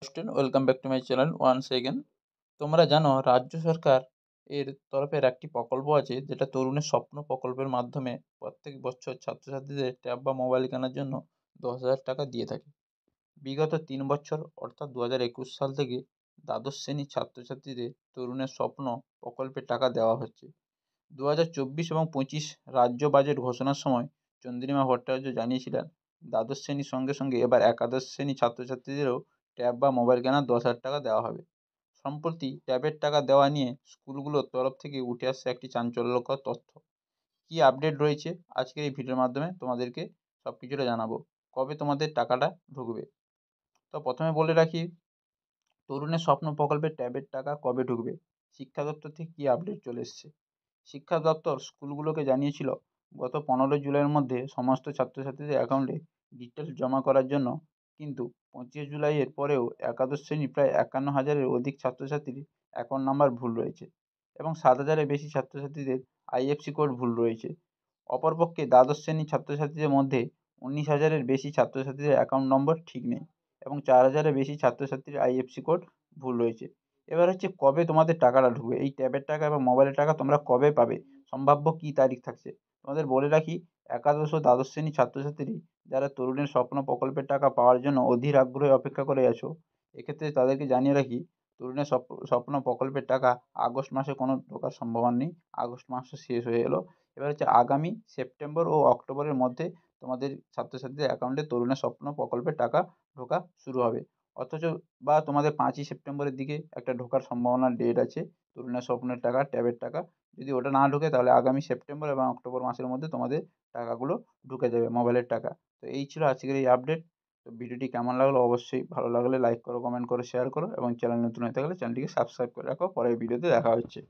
Student welcome back to my channel once again. তোমরা জানো রাজ্য সরকার এর তরফের একটি প্রকল্প আছে যেটা তরুণের স্বপ্ন প্রকল্পের মাধ্যমে প্রত্যেক বছর ছাত্রছাত্রীদের ট্যাব বা মোবাইল কেনার জন্য 10,000 টাকা দিয়ে থাকে। বিগত 3 বছর অর্থাৎ 2021 সাল থেকে দ্বাদশ শ্রেণীর ছাত্রছাত্রীদের তরুণের স্বপ্ন প্রকল্পে টাকা দেওয়া হচ্ছে। 2024 এবং 25 রাজ্য বাজেট ঘোষণার সময় চন্দ্রিমা ভট্টাচার্য জানিয়েছিলেন দ্বাদশ শ্রেণীর সঙ্গে সঙ্গে এবার একাদশ শ্রেণী ছাত্রছাত্রীদেরও ট্যাব বা মোবাইল কেনার 10,000 টাকা দেওয়া হবে। সম্প্রতি ট্যাবের টাকা দেওয়া নিয়ে স্কুলগুলোর তরফ থেকে উঠে আসছে একটি চাঞ্চল্যকর তথ্য। কী আপডেট রয়েছে আজকের এই ভিডিওর মাধ্যমে তোমাদেরকে সব কিছুটা জানাবো। কবে তোমাদের টাকাটা ঢুকবে। তো প্রথমে বলে রাখি, তরুণের স্বপ্ন প্রকল্পে ট্যাবের টাকা কবে ঢুকবে। শিক্ষা দপ্তর থেকে কী আপডেট চলে এসছে। শিক্ষা দপ্তর স্কুলগুলোকে জানিয়েছিল গত 15 জুলাইয়ের মধ্যে সমস্ত ছাত্রছাত্রীদের অ্যাকাউন্টে ডিটেলস জমা করার জন্য, কিন্তু 25 জুলাইয়ের পরেও একাদশ শ্রেণীর প্রায় 51,000-এর অধিক ছাত্রছাত্রীর অ্যাকাউন্ট নাম্বার ভুল রয়েছে এবং 7,000-এর বেশি ছাত্রছাত্রীদের আইএফসি কোড ভুল রয়েছে। অপরপক্ষে দ্বাদশ শ্রেণীর ছাত্রছাত্রীদের মধ্যে 19,000-এর বেশি ছাত্রছাত্রীদের অ্যাকাউন্ট নম্বর ঠিক নেই এবং 4,000-এর বেশি ছাত্রছাত্রীর আইএফসি কোড ভুল রয়েছে। এবার হচ্ছে কবে তোমাদের টাকাটা ঢুকবে, এই ট্যাবের টাকা এবং মোবাইলের টাকা তোমরা কবে পাবে, সম্ভাব্য কী তারিখ থাকছে। তোমাদের বলে রাখি, একাদশ ও দ্বাদশ শ্রেণীর ছাত্রছাত্রী যারা তরুণের স্বপ্ন প্রকল্পের টাকা পাওয়ার জন্য অধীর আগ্রহে অপেক্ষা করে আছো, এক্ষেত্রে তাদেরকে জানিয়ে রাখি তরুণের স্বপ্ন প্রকল্পের টাকা আগস্ট মাসে কোনো ঢোকার সম্ভাবনা নেই। আগস্ট মাস শেষ হয়ে এলো। এবার হচ্ছে আগামী সেপ্টেম্বর ও অক্টোবরের মধ্যে তোমাদের ছাত্রছাত্রীদের অ্যাকাউন্টে তরুণের স্বপ্ন প্রকল্পের টাকা ঢোকা শুরু হবে। অথচ বা তোমাদের 5ই সেপ্টেম্বরের দিকে একটা ঢোকার সম্ভাবনার ডেট আছে তরুণের স্বপ্নের টাকা, ট্যাবের টাকা। যদি ওটা না ঢোকে তাহলে আগামী সেপ্টেম্বর এবং অক্টোবর মাসের মধ্যে তোমাদের টাকাগুলো ঢুকে যাবে, মোবাইলের টাকা। তো এই ছিল আজকের এই আপডেট। তো ভিডিওটি কেমন লাগলো অবশ্যই ভালো লাগলে লাইক করো, কমেন্ট করো, শেয়ার করো এবং চ্যানেল নতুন হয়ে থাকলে চ্যানেলটিকে সাবস্ক্রাইব করে রাখো। পরের ভিডিওতে দেখা হচ্ছে।